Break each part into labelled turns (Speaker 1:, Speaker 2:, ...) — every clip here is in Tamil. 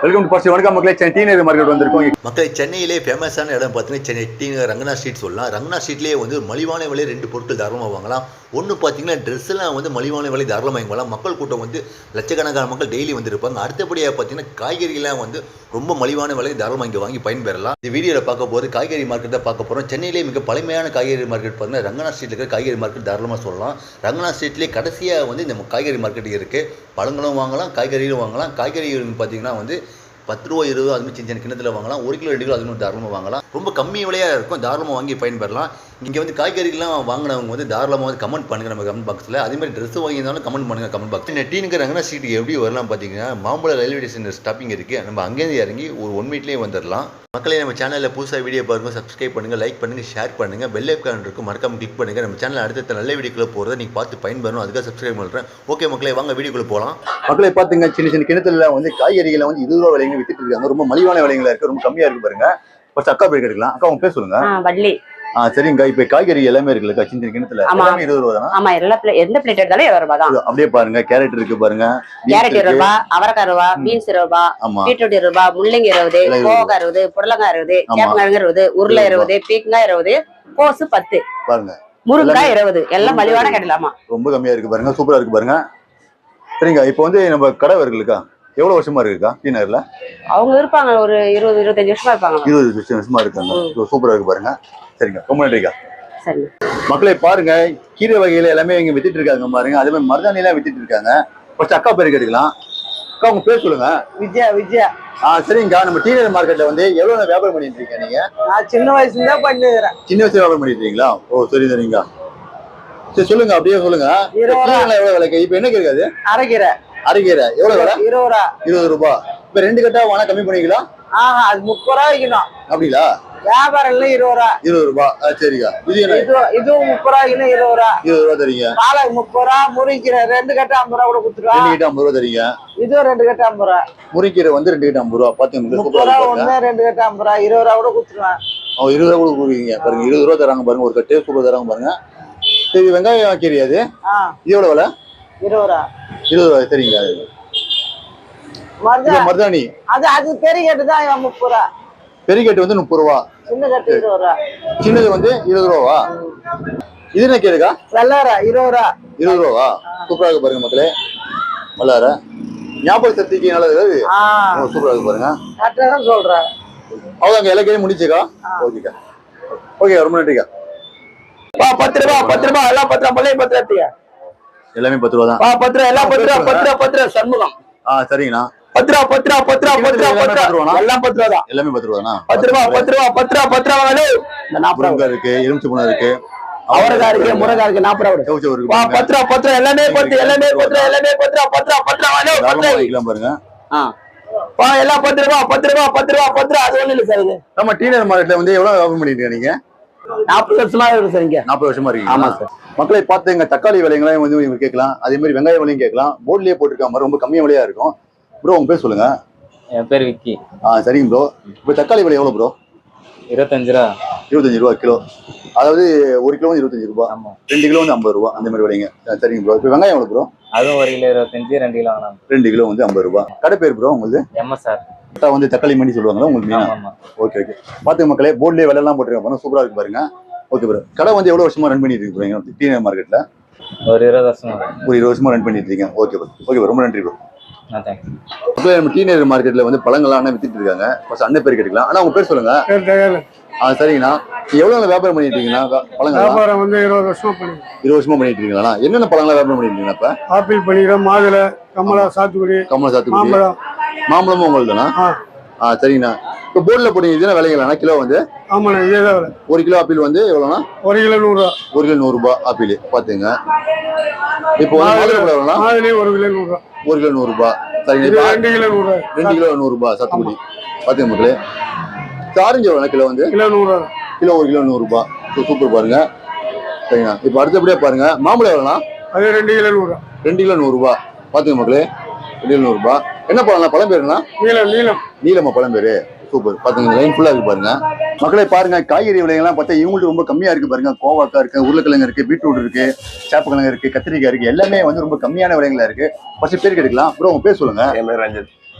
Speaker 1: Welcome to positive. வணக்கம் மக்களே, சென்னை டி நகர் மார்க்கெட் வந்திருக்கோம்.
Speaker 2: மக்களே, சென்னையிலே ஃபேமஸான இடம் பார்த்தீங்கன்னா சென்னை டி நகர் ரங்கனா ஸ்ட்ரீட் சொல்லலாம். ரங்கனா ஸ்ட்ரீட்லேயே வந்து மலிவான விலை 2 பொருட்கள் தாராளமாக வாங்கலாம். ஒன்று பார்த்தீங்கன்னா ட்ரெஸ்ஸெல்லாம் வந்து மலிவான விலை தாராளமாக வாங்கலாம். மக்கள் கூட்டம் வந்து லட்சக்கணக்கான மக்கள் டெய்லி வந்துருப்பாங்க. அடுத்தபடியாக பார்த்தீங்கன்னா காய்கறிலாம் வந்து ரொம்ப மலிவான விலை தாராளமாக இங்கே வாங்கி பயன்பெறலாம். இந்த வீடியோவில் பார்க்க போது காய்கறி மார்க்கெட் தான் பார்க்க போகிறோம். சென்னையிலே மிக பழமையான காய்கறி மார்க்கெட் பார்த்தீங்கன்னா ரங்கனா ஸ்ட்ரீட்டில் இருக்கிற காய்கறி மார்க்கெட் தாராளமாக சொல்லலாம். ரங்கனா ஸ்ட்ரீட்லேயே கடைசியாக வந்து இந்த காய்கறி மார்க்கெட் இருக்குது. பழங்களும் வாங்கலாம், காய்கறிகளும் வாங்கலாம். காய்கறி பார்த்தீங்கன்னா வந்து 10 ரூபா 20 அதுமாதிரி சின்ன சின்ன கிண்ணத்தில் வாங்கலாம். 1 கிலோ 2 கிலோ அதுமாதிரி தாராளமாக வாங்கலாம். ரொம்ப கம்மி விலையாக இருக்கும், தாராளமாக வாங்கி பயன்பெறலாம். இங்கே வந்து காய்கறிகள்லாம் வாங்கினவங்க வந்து தாராளமாக வந்து கமெண்ட் பண்ணுங்கள் நம்ம கமெண்ட் பாக்ஸில். அதேமாதிரி ட்ரெஸ் வாங்கியிருந்தாலும் கமெண்ட் பண்ணுங்கள் கமெண்ட் பாக்ஸ். டி நகர் ரங்கனா ஸ்ட்ரீட்டுக்கு எப்படி வரலாம் பார்த்தீங்கன்னா, மாம்பழம் ரயில்வே ஸ்டேஷன் ஸ்டாப்பிங் இருக்குது. நம்ம அங்கேருந்து இறங்கி ஒரு 1 மினிட்லேயே வந்துடலாம். மக்களே, நம்ம சேனலில் புதுசாக வீடியோ பாருங்கள், சப்ஸ்கிரைப் பண்ணுங்கள், லைக் பண்ணுங்கள், ஷேர் பண்ணுங்கள், பெல் ஐக்கான் இருக்கும் மறக்காம கிளிக் பண்ணுங்கள். நம்ம சேனல் அடுத்த நல்ல வீடியோக்குள்ளே போகிறத நீங்கள் பார்த்து பயன்பெறணும், அதுக்காக சப்ஸ்கிரைப் பண்ணுறேன். ஓகே மக்களே, வாங்க வீடியோக்குள்ளே போகலாம்.
Speaker 1: மக்களை பார்த்துங்க, சின்ன சின்ன கிணத்துல வந்து காய்கறிகளை வந்து 20 ரூபா விலைங்க வித்துட்டு இருக்காங்க. ரொம்ப மலிவான விலைங்களா இருக்கு, ரொம்ப கம்மியா இருக்கு பாருங்க. ஃபர்ஸ்ட் அக்கா பேர் எடுக்கலாம். அக்கா உங்க பேர் சொல்லுங்க.
Speaker 3: வள்ளி.
Speaker 1: சரிங்க. இப்ப காய்கறி எல்லாமே இருக்குல்ல சின்ன சின்ன கிணத்துல, எல்லாமே 20 ரூபா தானா?
Speaker 3: ஆமா, எந்த பிளேட் எடுத்தாலும் 20 ரூபா தான்.
Speaker 1: அப்படியே பாருங்க, கேரட் இருக்கு பாருங்க,
Speaker 3: கேரட் 20 ரூபா, அவரைக்காய் ரூபா, பீன்ஸ் 20 ரூபா, பீட்ரூட் 20 ரூபா, முள்ளங்கி 20, கோவக்காய் 20, புடலங்காய் 20, சேப்பங்கிழங்கு 20, உருளை 20, பீக்கங்காய் 20, கோசு 10 பாருங்க, முருங்காய் 20. எல்லாம் மலிவான கிடைக்கலாமா, ரொம்ப கம்மியா இருக்கு பாருங்க. சூப்பரா இருக்கு பாருங்க. சரிங்க. இப்போ வந்து நம்ம கடை இருக்குல்லக்கா, எவ்வளவு வருஷமா இருக்குக்கா டி நகர்ல? அவங்க இருப்பாங்க ஒரு 20-25 வருஷமா இருப்பாங்க. 20 வருஷமா இருக்காங்க. சூப்பரா இருக்கு பாருங்க. சரிங்க, ரொம்ப நன்றிக்கா. சரி மக்களை பாருங்க, கீரை வகையில எல்லாமே இங்க வித்துட்டு இருக்காங்க பாருங்க. அதே மாதிரி மருதாணி எல்லாம் வித்துட்டு இருக்காங்க. ஃபர்ஸ்ட் அக்கா பேர் கேட்டுக்கலாம். அக்கா உங்க பேர் சொல்லுங்க. விஜயா. சரிங்கக்கா. நம்ம டி நகர் மார்க்கெட்ல வந்து எவ்வளவு வியாபாரம் பண்ணிட்டு இருக்கீங்க நீங்க? நான் சின்ன வயசுல தான் பண்ணிக்கிறேன். சின்ன வயசுல வியாபாரம் பண்ணிட்டு இருக்கீங்களா? ஓ சரி சரிங்கக்கா. சரி சொல்லுங்க, அப்படியே சொல்லுங்க. எவ்வளவு விலைக்கு இப்ப என்ன கேட்காது? அரைக்கீரை எவ்வளவு விலை? 20 ரூபா. இப்ப 2 கட்டா வாங்க கம்மி பண்ணிக்கலாம். அது 30 ரூபா வைக்கணும். அப்படிங்களா? வியாபாரம் இல்ல 20 ரூபா. சரிக்கா. இதுவும் 30 ரூபா, 20 ரூபா தரீங்க. பாலக் 30 ரூபா, முருங்கீரை 2 கட்டா 50 ரூபா கூட கொடுத்துருவா. 2 கட்டா 50 ரூபா தரீங்க. இதுவும் 2 கட்டா 50 ரூபா. முருங்கீரை வந்து 2 கட்டா 50 ரூபா. பாத்துங்க, 30 ரூபா ஒண்ணு, 2 கட்டா 50 ரூபா, 20 ரூபா கூட கொடுத்துருவேன். 20 ரூபா கூட கொடுக்குறீங்க பாருங்க. 20 ரூபா தராங்க பாருங்க, ஒரு கட்டு சூப்பர் தராங்க பாருங்க. சரி, வெங்காயம் கீரை அது இது எவ்வளவு விலை? 20 ரூபா. 20 ரூபா. சரிங்க. மருதாணி அது பெரிய கட்டு தான் 30 ரூபா. பெரிய கட்டு வந்து 30 ரூபா. சின்ன கட்டு 20 ரூபா. சின்னது வந்து 20 ரூபாவா? இது என்ன கேளுக்கா? வெள்ளார 20 ரூபா. 20 ரூபாவா? சூப்பரா இருக்கு பாருங்க மக்களே. வெள்ளார ஞாபக சக்திக்கு நல்லது. சூப்பரா இருக்கு பாருங்க. கரெக்டா சொல்றேன். அவ்வளவுதாங்க, எல்லா கேளும் முடிச்சுக்கா. ஓகேக்கா. ஓகே, ரொம்ப நன்றிக்கா. 10 ரூபா எல்லாம் 10 ரூபா. 10 ரூபா எல்லாமே 10 ரூபா தான். 10 ரூபா எல்லாம் 10 ரூபா. சண்முகம். சரிங்கண்ணா. 10 ரூபா எல்லாம் 10 ரூபா தான். எல்லாமே 10 ரூபா தானா? 10 ரூபா இந்த 40 ரூபா இருக்கு. எலுமிச்சை பழம் இருக்கு, அவரைக்காய் இருக்கு, முருங்காய் இருக்கு, 40 ரூபா இருக்கு. 10 ரூபா எல்லாமே 10 வாங்கிக்கலாம் பாருங்க. எல்லாம் 10 ரூபா. அது ஒண்ணு இல்ல சார். இது நம்ம டி நகர் மார்க்கெட்ல வந்து எவ்வளவு வியாபாரம் பண்ணிட்டு இருக்கீங்க நீங்க? 40 வருஷமா இருக்கு சார். இங்க 40 வருஷமா இருக்கு. ஆமா சார். மக்களை பார்த்து எங்க தக்காளி விலைங்களையும் வந்து இவங்க கேட்கலாம். அதே மாதிரி வெங்காய விலையும் கேட்கலாம். போர்ட்லயே போட்டிருக்க மாதிரி ரொம்ப கம்மியா விலையா இருக்கும். ப்ரோ உங்க பேர் சொல்லுங்க.
Speaker 4: என் பேர் விக்கி.
Speaker 1: சரிங்க ப்ரோ. இப்போ தக்காளி விலை எவ்வளவு ப்ரோ?
Speaker 4: 25 ரூபா.
Speaker 1: 25 ரூபா கிலோ. அதாவது 1 கிலோ வந்து 25 ரூபா. 2 கிலோ வந்து 50 ரூபா. அந்த மாதிரி விலைங்க. சரிங்க ப்ரோ. இப்போ வெங்காயம் எவ்வளவு ப்ரோ?
Speaker 4: அதுவும் 1 கிலோ 25, 2 கிலோ வாங்கலாம்.
Speaker 1: 2 கிலோ வந்து 50 ரூபா. கடை பேர் ப்ரோ உங்களுக்கு?
Speaker 4: எம்எஸ்ஆர்.
Speaker 1: வந்து தக்காளி மண்டி சொல்லுவாங்களா உங்களுக்கு? ஓகே. பாத்துங்க மக்களே, போர்ட்லயே விலை எல்லாம் போட்டுருக்காங்க. சூப்பரா இருக்கு பாருங்க. Okay bro. கடை வந்து எவ்வளவு வருஷமா ரன் பண்ணிட்டு இருக்கீங்க டி நகர் மார்க்கெட்ல?
Speaker 4: ஒரு 20 வருஷமா.
Speaker 1: ஒரு 20 வருஷமா ரன் பண்ணிட்டு இருக்கீங்க. Okay bro. ரொம்ப நன்றி ப்ரோ.
Speaker 4: நம்ம
Speaker 1: டி நகர் மார்க்கெட்ல வந்து பழங்கள்லாம் வித்துட்டு இருக்காங்க. அண்ணன் பேர் கேட்டுக்கலாம். ஆனா உங்க பேர் சொல்லுங்க. சரிங்கண்ணா. எவ்வளவு வியாபாரம் பண்ணிட்டு இருக்கீங்கன்னா பழங்கள்? வியாபாரம் வந்து 20 வருஷமா பண்ணிட்டு இருக்கீங்களா? என்னென்ன பழங்களா வியாபாரம் பண்ணிட்டு இருக்கீங்க? இப்ப ஆப்பிள் பண்ணிக்கிறோம், மாதுளை, கமலா, சாத்துக்குடி, மாம்பழமும் உங்களுக்கு தானா? சரிங்கண்ணா. இப்போ போர்டில் போட்டீங்க விலைங்களா கிலோ வந்து? ஆமாண்ணா, இதே தான் விலை. 1 கிலோ ஆப்பிள் வந்து எவ்வளோண்ணா? 1 கிலோ 100 ரூபா. 1 கிலோ 100 ரூபா ஆப்பிள். பாத்துங்க. இப்போ மாதுளை எவ்வளோண்ணா? 1 கிலோ 100 ரூபா. 1 கிலோ 100 ரூபா. சரிங்க. 2 கிலோ 100 ரூபா. 2 கிலோ 100 ரூபா சாத்துக்குடி. பாத்துங்க மக்களே. ஆரஞ்சு எவ்வளோ கிலோ வந்து? கிலோ 100 ரூபா. கிலோ 1 கிலோ 100 ரூபா. சூப்பர் பாருங்க. சரிங்கண்ணா. இப்போ அடுத்தபடியா பாருங்க, மாம்பழம் எவ்வளோண்ணா? அது 2 கிலோ 100 ரூபா. 2 கிலோ 100 ரூபா. பாத்துங்க மக்களே. 2 கிலோ 100 ரூபா. என்ன பழம்னா பழம் பேருண்ணா? நீலமா பழம் பேரு. சூப்பர். பாத்துங்க, லைன் ஃபுல்லா இருக்கு பாருங்க. மக்களை பாருங்க, காய்கறி விலைகள்லாம் பார்த்தா இவங்களுக்கு ரொம்ப கம்மியா இருக்கு பாருங்க. கோவாக்காய் இருக்கு, உருளைக்கிழங்கு இருக்கு, பீட்ரூட் இருக்கு, சேப்பக்கிழங்கு இருக்கு, கத்திரிக்காய் இருக்கு. எல்லாமே வந்து ரொம்ப கம்மியான விலைகளா இருக்கு. ஃபர்ஸ்ட் பேர் கேட்கலாம். ப்ரோ உங்க பேர் சொல்லுங்க.
Speaker 5: என் பேர் ரஞ்சித்.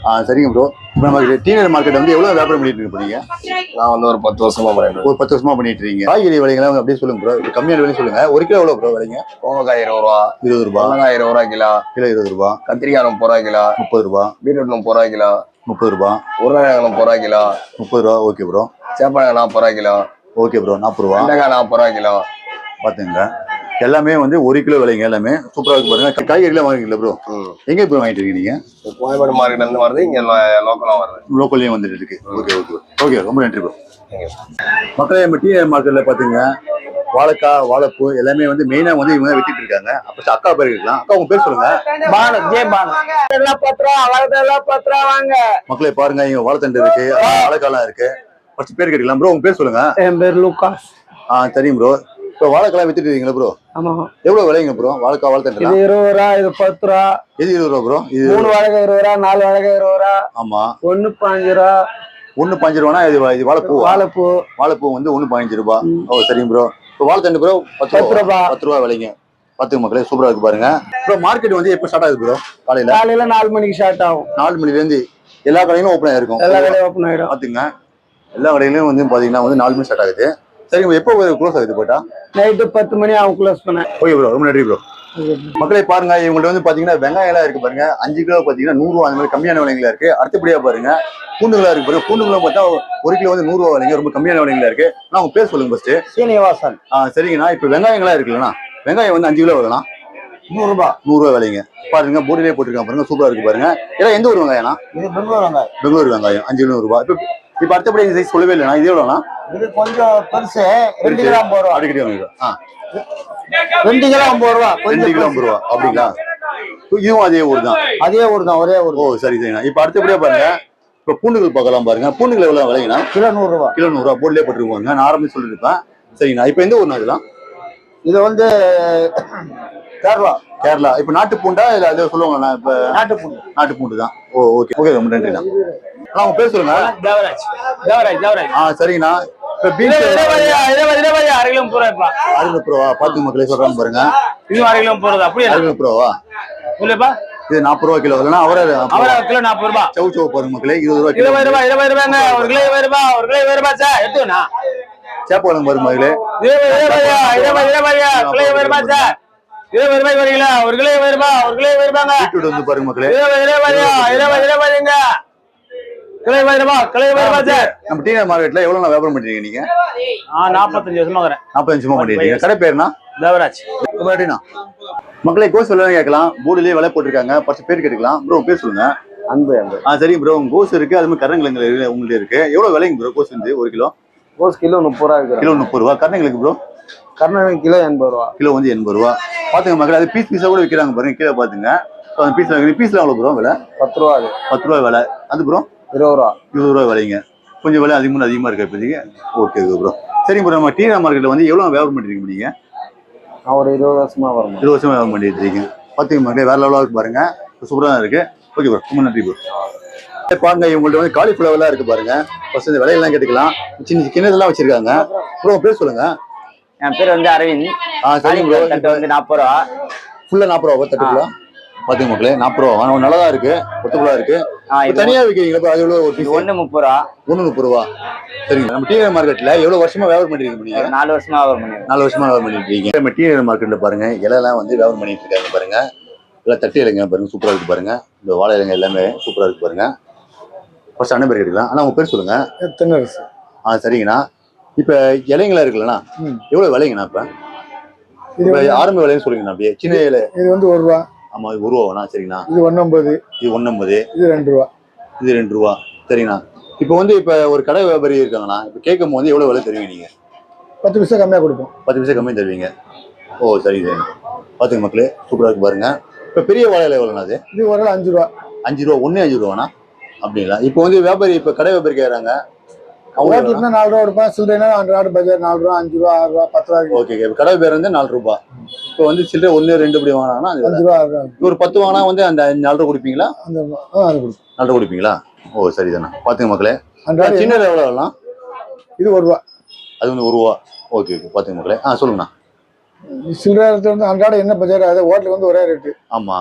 Speaker 1: சரிங்க ப்ரோ. இப்போ நம்ம டீனர் மார்க்கெட் வந்து எவ்வளவு வியாபாரம் பண்ணிட்டு இருக்கு நீங்க?
Speaker 5: நான் வந்து ஒரு 10 வருஷமா பண்ணிட்டு
Speaker 1: ஒரு 10 வருஷமா பண்ணிட்டு இருக்கீங்க. காய்கறி விலைகளை அப்படியே சொல்லுங்க ப்ரோ. இது கம்மியான விலை சொல்லுங்க. ஒரு கிலோ எவ்வளவு ப்ரோ விலைங்க?
Speaker 5: கோவக்காய் 20 ரூபா,
Speaker 1: 20 ரூபாய்.
Speaker 5: மிளகாய் 20 ரூபா கிலோ,
Speaker 1: கிலோ 20 ரூபாய்.
Speaker 5: கத்திரிக்காய் 30 ரூபா கிலோ,
Speaker 1: 30 ரூபாய்.
Speaker 5: பீட்ரூட் 30 ரூபா கிலோ,
Speaker 1: 30 ரூபாய்.
Speaker 5: உருளைக்கிழங்கு 30 ரூபா கிலோ,
Speaker 1: 30 ரூபாய். Okay bro.
Speaker 5: சேப்பங்கிழங்கு 40 ரூபா கிலோ,
Speaker 1: ஓகே ப்ரோ. 40 ரூபாய்.
Speaker 5: வெண்டைக்காய் 40 ரூபா கிலோ.
Speaker 1: பாத்துங்க எல்லாமே வந்து 1 கிலோ விலைங்க. எல்லாமே சூப்பரா இருக்கு பாருங்க. காய்கறிலாம் வாங்கிக்கல ப்ரோ. எங்க போய் வாங்கிட்டு இருக்கீங்க நீங்க?
Speaker 5: கோயம்பேடு மார்க்கெட்ல இருந்து வருது, இங்க லோக்கலா வருது.
Speaker 1: லோக்கல்லையும் வந்துட்டு இருக்கு. Okay okay okay. ரொம்ப நன்றி ப்ரோ. மக்களே நம்ம டீனர் மார்க்கெட்ல பாத்தீங்க வாழைக்காய், வாழைப்பூ எல்லாமே வந்து மெயினா வந்து இவங்க வித்துட்டு இருக்காங்க. அப்ப அக்கா பேர் இருக்கலாம். அக்கா உங்க பேர் சொல்லுங்க. மக்களே பாருங்க இங்க வாழைத்தண்டு இருக்கு, வாழைக்காலாம் இருக்கு. ஃபர்ஸ்ட் பேர் கேட்கலாம் ப்ரோ. உங்க பேர் சொல்லுங்க.
Speaker 6: என் பேர் லூகாஸ்.
Speaker 1: தெரியும் ப்ரோ. இப்போ வாழைக்காய் வித்துட்டு இருக்கீங்களா ப்ரோ?
Speaker 6: ஆமா.
Speaker 1: எவ்வளவு விலைங்க ப்ரோ வாழைக்காய், வாழைத்தண்டு?
Speaker 6: இது 20 ரூபா, இது 10 ரூபா.
Speaker 1: இது 20 ரூபா ப்ரோ. இது
Speaker 6: 3 வாழைக்காய் 20 ரூபா, 4 வாழைக்காய் 20 ரூபா.
Speaker 1: ஆமா.
Speaker 6: 1 5 ரூபா.
Speaker 1: 1 5 ரூபானா இது வாழைப்பூ.
Speaker 6: வாழைப்பூ.
Speaker 1: வாழைப்பூ வந்து 1 15 ரூபாய். ஓ சரிங்க ப்ரோ. இப்போ வாழைத்தண்டு ப்ரோ 10 ரூபா. 10 ரூபா விலைங்க. பாத்துங்க மக்களே சூப்பரா இருக்கு பாருங்க. ப்ரோ மார்க்கெட் வந்து எப்போ ஸ்டார்ட் ஆகுது ப்ரோ? காலையில 4
Speaker 6: மணிக்கு ஸ்டார்ட் ஆகும்.
Speaker 1: 4 மணில இருந்து எல்லா கடையிலும் ஓப்பன் ஆயிருக்கும்.
Speaker 6: எல்லா கடையும் ஓப்பன் ஆயிடும்.
Speaker 1: பாத்துங்க எல்லா கடையிலும் வந்து பாத்தீங்கன்னா வந்து 4 மணி ஸ்டார்ட் ஆகுது. சரிங்க எப்போ க்ளோஸ் ஆகுது போட்டா?
Speaker 6: நைட்டு 10 மணி ஆகும் க்ளோஸ் பண்ண.
Speaker 1: Okay bro. ரொம்ப நன்றி ப்ரோ. மக்களே பாருங்க இவங்கள்ட்ட வந்து பாத்தீங்கன்னா வெங்காயம் எல்லாம் இருக்கு பாருங்க. 5 கிலோ பாத்தீங்கன்னா 100 ரூபா அந்த மாதிரி கம்மியான விலைங்களா இருக்கு. அடுத்தபடியா பாருங்க பூண்டுகளா இருக்கு பாருங்க. பூண்டுகளும் பார்த்தா 1 கிலோ வந்து 100 ரூபா விலைங்க. ரொம்ப கம்மியான விலைங்களா இருக்கு. நான் உங்க பேர் சொல்லுங்க ஃபர்ஸ்ட்.
Speaker 6: சீனிவாசன்.
Speaker 1: சரிங்கண்ணா. இப்போ வெங்காயங்களா இருக்குல்லண்ணா, வெங்காயம் வந்து 5 கிலோ வரலாம்
Speaker 6: 100 ரூபா.
Speaker 1: 100 ரூபா விலைங்க. பாருங்க போர்டிலே போட்டுருக்காங்க பாருங்க. சூப்பரா இருக்கு பாருங்க. ஏன்னா எந்த ஒரு வெங்காயம்னா?
Speaker 6: இது பெங்களூர் வெங்காயம்.
Speaker 1: பெங்களூர் வெங்காயம் 5 கிலோ ரூபாய். இப்போ அடுத்தபடி இந்த சைஸ் சொல்லவே இல்லைண்ணா. இது எவ்வளோண்ணா?
Speaker 6: இது கொஞ்சம் பெருசு. 2 கிலோ 50 ரூபா.
Speaker 1: அடிக்கடி வாங்கிடுவோம்.
Speaker 6: 2 கிலோ 50 ரூபா.
Speaker 1: 2 கிலோ 50 ரூபா. அப்படிங்களா? இதுவும் அதே ஊர் தான்.
Speaker 6: அதே ஊர் தான், ஒரே ஊர்.
Speaker 1: ஓ சரி சரிண்ணா. இப்போ அடுத்தபடியா பாருங்க இப்போ பூண்டுகள் பார்க்கலாம் பாருங்க. பூண்டுகள் எவ்வளவு விலைங்கண்ணா?
Speaker 6: கிலோ 100 ரூபா.
Speaker 1: கிலோ 100 ரூபா போர்டிலே போட்டுருவாங்க. நான் ஆரம்பிச்சு சொல்லிருப்பேன். சரிங்கண்ணா. இப்போ எந்த ஊர்னா இதெல்லாம்?
Speaker 6: இது வந்து கேரளா.
Speaker 1: கேரளா. இப்போ நாட்டு பூண்டா இல்ல அதை சொல்லுவாங்கண்ணா? இப்போ
Speaker 6: நாட்டு பூண்டு.
Speaker 1: நாட்டு பூண்டு தான். ஓ ஓகே ஓகே. ரொம்ப நன்றிண்ணா. உங்க பேர் சொல்லுங்க.
Speaker 6: தேவராஜ். தேவராஜ். தேவராஜ்.
Speaker 1: சரிங்கண்ணா. இப்போ பீன்ஸ்
Speaker 6: 1 கிலோ 30 ரூபா.
Speaker 1: 60 ரூபா. பாத்து மக்களே சொல்றாங்க பாருங்க.
Speaker 6: இது 1 கிலோ போறது அப்படியே
Speaker 1: 60 ரூபாவா?
Speaker 6: இல்லப்பா.
Speaker 1: இது 40 ரூபா கிலோ. இல்லைன்னா அவரை
Speaker 6: கிலோ 40 ரூபா.
Speaker 1: சவு சவு பாருங்க மக்களே. 20 ரூபா கிலோ.
Speaker 6: 20 ரூபாய். 1 கிலோ 20 ரூபா. 1 கிலோ 20 ரூபா சார். எடுத்துனா
Speaker 1: சேப்பாளம் பாருங்க மக்களே.
Speaker 6: 20 கிலோ 20 ரூபா சார். 20 ரூபாய் 1 கிலோ. 1 கிலோ 20 ரூபா. 1 கிலோ 20 ரூபாங்க.
Speaker 1: பீட்ரூட் வந்து பாருங்க மக்களே.
Speaker 6: 20 கிலோ 20 ரூபா சார்.
Speaker 1: நம்ம டீனர் மார்க்கெட்ல எவ்வளவு வியாபாரம் பண்றீங்க நீங்க?
Speaker 6: 45 வருஷமா இருக்கேன்.
Speaker 1: 45 வருஷமா பண்ணிட்டீங்க. கடை பேருனா?
Speaker 6: தேவராஜ்.
Speaker 1: மக்களே கோஸ் சொல்லுங்க கேட்கலாம். போர்டுலயே விலை போட்டிருக்காங்க. 10 பேர் கேட்கலாம். ப்ரோ பேர் சொல்லுங்க.
Speaker 6: அன்பு.
Speaker 1: சரி ப்ரோ. உங்க கோஸ் இருக்கு, அது மாதிரி கருணங்கிழங்கு உங்கள்ட்ட இருக்கு. எவ்வளவு விலைங்க ப்ரோ கோஸ் வந்து 1 கிலோ?
Speaker 6: கோஸ் கிலோ 30 ரூபா இருக்கு.
Speaker 1: கிலோ 30 ரூபா. கருணங்கிழங்கு ப்ரோ?
Speaker 6: கருணகிழங்கு கிலோ 80 ரூபா.
Speaker 1: கிலோ வந்து 80 ரூபா. பாத்துங்க மக்களே. அது பீஸ் பீஸா கூட விற்கிறாங்க பாருங்க. கீழே பாத்துங்க. அந்த பீஸ்ல எவ்வளவு ப்ரோ விலை?
Speaker 6: 10 ரூபா. அது
Speaker 1: 10 ரூபா விலை. அது ப்ரோ
Speaker 6: 20 ரூபா.
Speaker 1: 20 ரூபா விலைங்க. கொஞ்சம் விலை அதிகமா இருக்கு இப்போதைக்கு. Okay bro. சரிங்க ப்ரோ. நம்ம டீனர் மார்க்கெட்ல வந்து எவ்வளவு வியாபாரம் பண்ணிருக்கீங்க நீங்க?
Speaker 6: நான் ஒரு 20 வருஷமா வரேன்.
Speaker 1: 20 வருஷமா வியாபாரம் பண்ணிட்டு இருக்கீங்க. பாத்துங்க மக்களே வேற லெவலா இருக்கு பாருங்க. சூப்பரா தான் இருக்கு. Okay bro. ரொம்ப நன்றி ப்ரோ. பாருங்க இவங்கள்ட்ட வந்து காலிஃபிளவர்லாம் இருக்கு பாருங்க. ஃபர்ஸ்ட் இந்த விலையெல்லாம் கேட்டுக்கலாம். சின்ன கிணறுலாம் வச்சிருக்காங்க. ப்ரோ பேர் சொல்லுங்க.
Speaker 6: என் பேர் வந்து அரவிந்த்.
Speaker 1: சரிங்க ப்ரோ.
Speaker 6: தட்டு வந்து 40 ரூபா.
Speaker 1: ஃபுல்லா 40 ரூபா தட்டுக்குள்ள. பாத்துங்க மக்களே 40 ரூபா. நல்லதா இருக்கு. கொத்துக்குள்ளா இருக்கு. தனியா விற்கிறீங்களா? அது எவ்வளவு?
Speaker 6: 1 30 ரூபா.
Speaker 1: 1 30 ரூபா. சரிங்க. நம்ம டீனர் மார்க்கெட்ல எவ்வளவு வருஷமா வியாபாரம் பண்ணிருக்கீங்க நீங்க?
Speaker 6: 4 வருஷமா வியாபாரம் பண்ணிருக்கேன்.
Speaker 1: 4 வருஷமா வியாபாரம் பண்ணிட்டு இருக்கீங்க. நம்ம டீனர் மார்க்கெட்ல பாருங்க இலையெல்லாம் வந்து வியாபாரம் பண்ணிட்டு இருக்காங்க பாருங்க. எல்லாம் தட்டு இலைங்க பாருங்க. சூப்பரா இருக்கு பாருங்க. இந்த வாழை இலைங்க எல்லாமே சூப்பரா இருக்கு பாருங்க. ஃபர்ஸ்ட் அண்ணன் பேர் கேட்கலாம். ஆனா உங்க பேர் சொல்லுங்க.
Speaker 6: தென்னரசு.
Speaker 1: சரிங்கண்ணா. இப்ப இலைங்களா இருக்குல்லண்ணா எவ்வளவு விலைங்கண்ணா? இப்ப ஆரம்ப விலைன்னு சொல்லுங்கண்ணா. அப்படியே சின்ன இலை.
Speaker 6: இது வந்து 1 ரூபா.
Speaker 1: ஆமா இது 1 ரூபாண்ணா. சரிங்கண்ணா.
Speaker 6: இது 1.50.
Speaker 1: இது 1.50.
Speaker 6: இது 2 ரூபா.
Speaker 1: இது 2 ரூபா. சரிங்கண்ணா. இப்போ வந்து இப்ப ஒரு கடை வியாபாரி இருக்காங்கண்ணா. இப்ப கேட்கும் போது எவ்வளவு விலை தருவீங்க நீங்க?
Speaker 6: 10 பைசா கம்மியா கொடுப்போம்.
Speaker 1: 10 பைசா கம்மியா தருவீங்க. ஓ சரி சரி. பாத்துங்க மக்களே சூப்பரா இருக்கு பாருங்க. இப்ப பெரிய வாழை இலை எவ்வளோண்ணா? அது
Speaker 6: இது ஒரு 5 ரூபா.
Speaker 1: 5 ரூபா. 5 ரூபாண்ணா. அப்படிங்களா? இப்போ வந்து வியாபாரி இப்ப கடை வியாபாரி கேட்கறாங்க.
Speaker 6: ஹோட்டலுக்குன்னா 4 ரூபா கொடுப்பேன். சில்லறைனா அன்றாட பஜார் 4 ரூபா, 5 ரூபா, 6 ரூபா, 10 ரூபா.
Speaker 1: ஓகே. இப்ப கடை பேர் வந்து 4 ரூபாய். இப்போ வந்து சில்லறை 1 2 இப்படி வாங்கினாங்கன்னா
Speaker 6: 5 ரூபா, 6 ரூபா.
Speaker 1: ஒரு 10 வாங்கினா வந்து அந்த 4 ரூபா கொடுப்பீங்களா?
Speaker 6: அந்த
Speaker 1: 4 ரூபா கொடுப்பீங்களா? ஓ சரிதாண்ணா. பாத்துங்க மக்களே. சின்ன எவ்வளவு வரலாம்?
Speaker 6: இது 1 ரூபா.
Speaker 1: அது வந்து 1 ரூபா. Okay okay. பாத்துங்க மக்களே. சொல்லுங்கண்ணா.
Speaker 6: சில்லறை வந்து அன்றாட என்ன பஜார் அது ஹோட்டலுக்கு வந்து ஒரே ரேட்டு.
Speaker 1: ஆமா.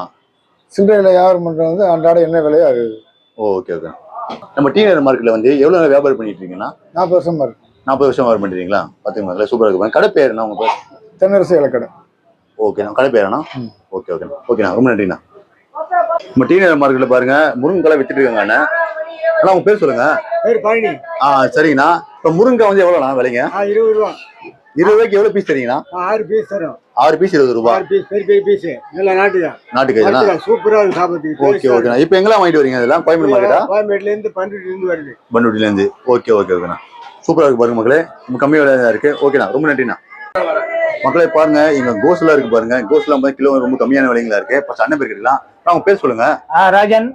Speaker 6: சில்லறையில் வியாபாரம் பண்றது வந்து அன்றாட என்ன விலையோ அது.
Speaker 1: Okay okay. நம்ம டி நகர் மார்க்கெட்ல வந்து எவ்வளவு நாள் வியாபாரம் பண்ணிட்டு இருக்கீங்கன்னா?
Speaker 7: 40 வருஷமா இருக்கு.
Speaker 1: 40 வருஷம் வியாபாரம் பண்ணிட்டீங்களா? பாத்தீங்களா சூப்பரா இருக்கு. கடை பேர் என்ன உங்க பேர்?
Speaker 7: தென்னரசு இலக்கடை.
Speaker 1: ஓகேண்ணா, கடை பேராண்ணா? ஓகே ஓகேண்ணா. ஓகேண்ணா, ரொம்ப நன்றிண்ணா. நம்ம டி நகர் மார்க்கெட்ல பாருங்க முருங்கைக்காய் வித்துட்டு இருக்காங்க அண்ணா. அண்ணா உங்க பேர் சொல்லுங்க.
Speaker 7: பேர் பழனி.
Speaker 1: சரிங்கண்ணா. இப்ப முருங்கைக்காய் வந்து எவ்வளோண்ணா விலைங்க? 20 ரூபா. 20 ரூபாய்க்கு எவ்வளவு பீஸ் தரீங்கண்ணா?
Speaker 7: 6 பீஸ் தரும்.
Speaker 1: 6 பீஸ் 20 ரூபாய்.
Speaker 7: 6 பீஸ் பெரிய பீஸ். நல்ல நாட்டுக்காய். சூப்பரா இருக்கு சாப்பிடுறதுக்கு.
Speaker 1: ஓகே ஓகேண்ணா. இப்போ எங்கெல்லாம் வாங்கிட்டு வரீங்க இதெல்லாம்? கோயம்பேடு மார்க்கெட்டா?
Speaker 7: கோயம்பேடுல இருந்து பண்ருட்டில இருந்து வருது.
Speaker 1: பண்ருட்டில இருந்து. ஓகே ஓகே ஓகேண்ணா. சூப்பரா இருக்கு பாருங்க மக்களே. ரொம்ப கம்மி விலையா இருக்கு. ஓகேண்ணா, ரொம்ப நன்றிண்ணா. மக்களே பாருங்க, இங்க கோஸ்லாம் இருக்கு பாருங்க. கோஸ்லாம் கிலோ ரொம்ப கம்மியான விலைங்களா இருக்கு. ஃபர்ஸ்ட் அண்ணன் பேர் கேட்கலாம். உங்க பேர் சொல்லுங்க.
Speaker 6: ராஜன்.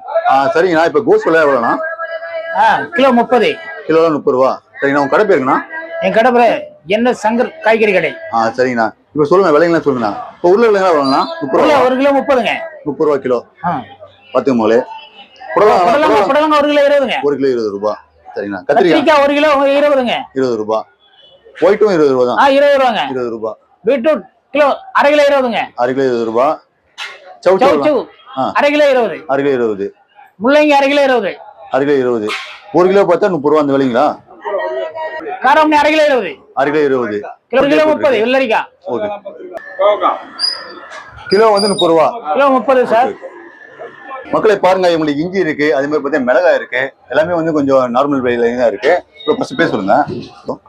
Speaker 1: சரிங்கண்ணா. இப்ப கோஸ் விலை எவ்வளோண்ணா?
Speaker 6: கிலோ 30.
Speaker 1: கிலோ 30 ரூபா. சரிங்கண்ணா. உங்க கடை பேருங்கண்ணா?
Speaker 6: என் கடை பேரு என்ன சங்கர் காய்கறி கடை.
Speaker 1: சரிங்கண்ணா. இப்ப சொல்லுங்க விலைங்களாம் சொல்லுங்கண்ணா. இப்போ உருளைக்கிழங்கு எவ்வளோண்ணா? 30 ரூபா.
Speaker 6: 1 கிலோ 30ங்க.
Speaker 1: 30 ரூபா கிலோ. பாத்துங்க மகளே.
Speaker 6: புடலங்காய் 1 கிலோ 20ங்க.
Speaker 1: 1 கிலோ 20 ரூபா. சரிங்கண்ணா. கத்திரிக்காய்
Speaker 6: 1 கிலோ 20ங்க.
Speaker 1: 20 ரூபா. ஒயிட்டும் 20 ரூபா தான்.
Speaker 6: 20 ரூபாங்க.
Speaker 1: 20 ரூபா.
Speaker 6: பீட்ரூட் கிலோ அரை கிலோ 20ங்க.
Speaker 1: அரை கிலோ 20 ரூபா. சௌ
Speaker 6: அரை கிலோ 20.
Speaker 1: அரை கிலோ 20.
Speaker 6: முள்ளங்கி அரை கிலோ 20.
Speaker 1: அரை கிலோ 20. 1 கிலோ பார்த்தா 30 ரூபா அந்த விலைங்களா?
Speaker 6: காரம் அரை கிலோ 20.
Speaker 1: அரை கிலோ 20.
Speaker 6: கிலோ 30 வெள்ளரிக்காய்.
Speaker 1: ஓகே. கிலோ வந்து 30 ரூபா.
Speaker 6: கிலோ 30 சார்.
Speaker 1: மக்களை பாருங்க, இவங்களுக்கு இஞ்சி இருக்கு, அதே மாதிரி பார்த்தா மிளகாய் இருக்கு. எல்லாமே வந்து கொஞ்சம் நார்மல் விலையில தான் இருக்கு. இப்போ ஃபர்ஸ்ட் பேர் சொல்லுங்க.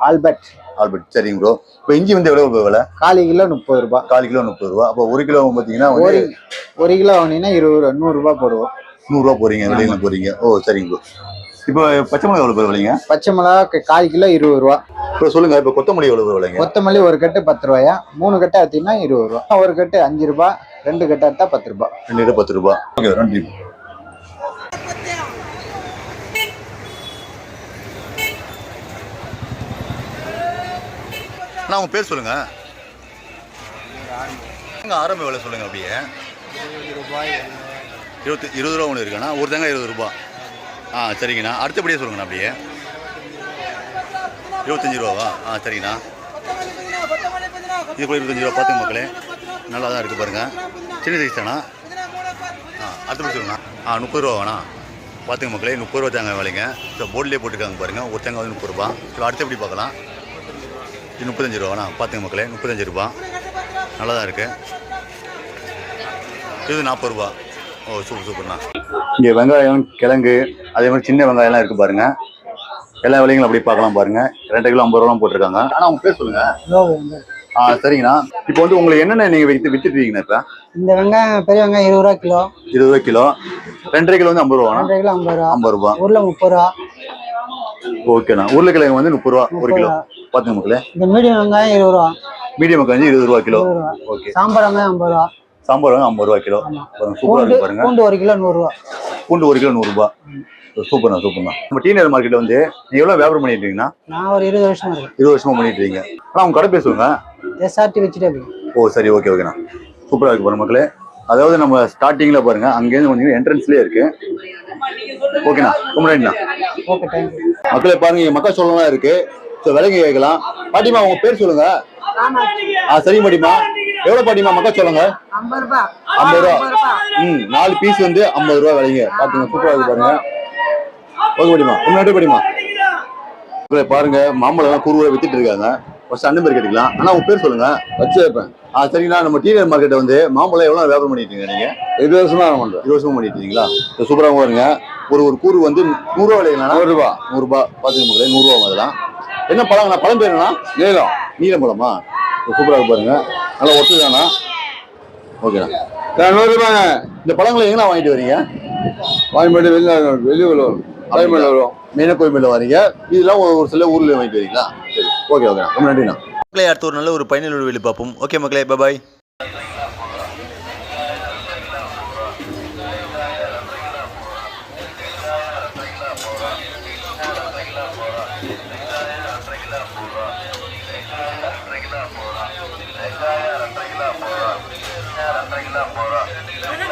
Speaker 7: ஆல்பர்ட்.
Speaker 1: சரிங்க ப்ரோ. இப்போ இஞ்சி வந்து எவ்வளவு விலை?
Speaker 7: 1/4 கிலோ 30 ரூபாய்.
Speaker 1: 1/4 கிலோ 30 ரூபா. அப்போ 1 கிலோ பாத்தீங்கன்னா
Speaker 7: 1 கிலோ வாங்கினீங்கன்னா 100 ரூபாய் போடுவோம்.
Speaker 1: 100 ரூபா போறீங்க விலையில போறீங்க. சரிங்க ப்ரோ. இப்போ பச்சை மிளகாய் எவ்வளவு விலைங்க?
Speaker 7: பச்சை மிளகா 1/4 கிலோ 20 ரூபா.
Speaker 1: இப்போ சொல்லுங்க. இப்போ கொத்தமல்லி எவ்வளவு விலைங்க?
Speaker 7: கொத்தமல்லி 1 கட்டு 10 ரூபாயா. 3 கட்டு ஆத்தினா 20 ரூபா. 1 கட்டு 5 ரூபாய். 2 கட்டு ஆத்தா 10 ரூபாய்.
Speaker 1: 2 கட்டு 10 ரூபாய். ஓகே, நன்றி. நான் உங்க பேர் சொல்லுங்க. ஆரம்ப விலை சொல்லுங்க. அப்படியே 20 ரூபா ஒன்று இருக்குண்ணா. ஒரு தேங்காய் 20 ரூபா. சரிங்கண்ணா. அடுத்தபடியே சொல்லுங்கண்ணா. அப்படியே 25 ரூபாவா? சரிங்கண்ணா. இது கூட 25 ரூபா. பார்த்துங்க மக்களே, நல்லா தான் இருக்குது பாருங்க. சின்ன சைஸ் தானா? அடுத்தபடி சொல்லுங்கண்ணா. 30 ரூபா வேணா? பார்த்துங்க மக்களே, 30 ரூபா தேங்காய் விலைங்க. ஸோ போர்டிலே போட்டுருக்காங்க பாருங்க. ஒரு தேங்காய் வந்து 30 ரூபா. ஸோ அடுத்தபடி பார்க்கலாம். இது 35 ரூபாண்ணா. பார்த்துங்க மக்களே, 35 ரூபா. நல்லா தான் இருக்கு. இது 40 ரூபா. சூப்பர்ண்ணா. இங்கே வெங்காயம், கிழங்கு, அதே மாதிரி சின்ன வெங்காயம்லாம் இருக்கு பாருங்க. எல்லா விலைங்களும் அப்படி பார்க்கலாம் பாருங்க. 2 கிலோ 50 ரூபா போட்டிருக்காங்க. ஆனால் உங்க பேர் சொல்லுங்க. சரிங்கண்ணா. இப்போ வந்து உங்களுக்கு என்னென்ன நீங்க வித்துட்டுருக்கீங்கண்ணா? இப்போ
Speaker 7: இந்த வெங்காயம் பெரிய வெங்காயம் 20 ரூபா கிலோ.
Speaker 1: 20 ரூபா கிலோ. 2 கிலோ வந்து 50 ரூபா.
Speaker 7: 2 கிலோ 50 ரூபா.
Speaker 1: 50 ரூபா.
Speaker 7: உருளை 30 ரூபா.
Speaker 1: ஓகேண்ணா. உருளைக்கிழங்கு வந்து 30 ரூபா 1 கிலோ. பாத்துங்க மக்களே.
Speaker 7: இந்த மீடியம் வெங்காயம் 20 ரூபா.
Speaker 1: மீடியம் வெங்காயம் 20 ரூபா கிலோ. ஓகே.
Speaker 7: சாம்பார் வெங்காயம் 50 ரூபா.
Speaker 1: சாம்பார் வெங்காயம் 50 ரூபா கிலோ. சூப்பரா இருக்கு பாருங்க.
Speaker 7: பூண்டு 1 கிலோ 100 ரூபா.
Speaker 1: பூண்டு 1 கிலோ 100 ரூபா. சூப்பர்ண்ணா. நம்ம டி நகர் மார்க்கெட்ல வந்து நீங்க எவ்வளவு வியாபாரம் பண்ணிட்டு இருக்கீங்கன்னா?
Speaker 7: நான் ஒரு 20 வருஷமா இருக்கேன்.
Speaker 1: 20 வருஷமா பண்ணிட்டு இருக்கீங்க. ஆனா உங்க கடை பேசுவாங்க.
Speaker 7: SRT vegetable.
Speaker 1: சரி. ஓகேண்ணா. சூப்பரா இருக்கு பாருங்க மக்களே. அதாவது நம்ம ஸ்டார்டிங்ல பாருங்க, அங்கேருந்து வந்தீங்கன்னா என்ட்ரன்ஸ்லயே இருக்கு. ஓகேண்ணா, ரொம்ப நன்றிண்ணா.
Speaker 7: Okay, thank you.
Speaker 1: மக்களே பாருங்க, இங்க மக்கள் சொல்லலாம் இருக்கு. விலைங்க கேட்கலாம். பாட்டிமா உங்க பேர் சொல்லுங்க. சரிங்க பாட்டிமா. எவ்வளவு பாட்டிமா மக்கள் சொல்லுங்க?
Speaker 7: 50 ரூபா.
Speaker 1: 50 ரூபா. 4 பீஸ் வந்து 50 ரூபா விலைங்க. பாத்துங்க, சூப்பரா இருக்கு பாருங்க. ஓகே பாட்டிமா, ரொம்ப நன்றி பாட்டிமா. பாருங்க, மாம்பழம் எல்லாம் குருவை வித்துட்டு இருக்காங்க. ஃபர்ஸ்ட் அண்ணன் பேர் கேட்டுக்கலாம். ஆனா உங்க பேர் சொல்லுங்க. வச்சிருப்பேன். சரிங்கண்ணா. நம்ம டி நகர் மார்க்கெட்டை வந்து மாம்பழம் எவ்வளவு வியாபாரம் பண்ணிட்டு இருக்கீங்க நீங்க? 20 வருஷமா பண்றேன். 20 வருஷமா பண்ணிட்டு இருக்கீங்களா? சூப்பரா பாருங்க. ஒரு கூறு வந்து 100 ரூபா விலைங்களா? 100 ரூபா. 100 ரூபா. பாத்துங்க மக்களே, 100 ரூபா அதெல்லாம். என்ன பழங்கண்ணா? பழம் பேர் என்ன? நீலம் பழமா? சூப்பரா இருக்கு பாருங்க. நல்லா ஒட்டுதானா? ஓகேண்ணா. 100 ரூபாங்க. இந்த பழங்களை எங்கண்ணா வாங்கிட்டு வரீங்க?
Speaker 5: வாங்கிட்டு வெளியூர் வரும்.
Speaker 1: மெயினாக கோயம்பேடுல வரீங்க. இதெல்லாம் ஒரு சில ஊர்ல வாங்கிட்டு வரீங்களா? சரி. ஓகேண்ணா, ரொம்ப நன்றிண்ணா.
Speaker 2: மக்களே, அடுத்த ஒரு நல்ல ஒரு பயனுள்ள வெளி பார்ப்போம். ஓகே மக்களே, பாய்.
Speaker 8: கிலோ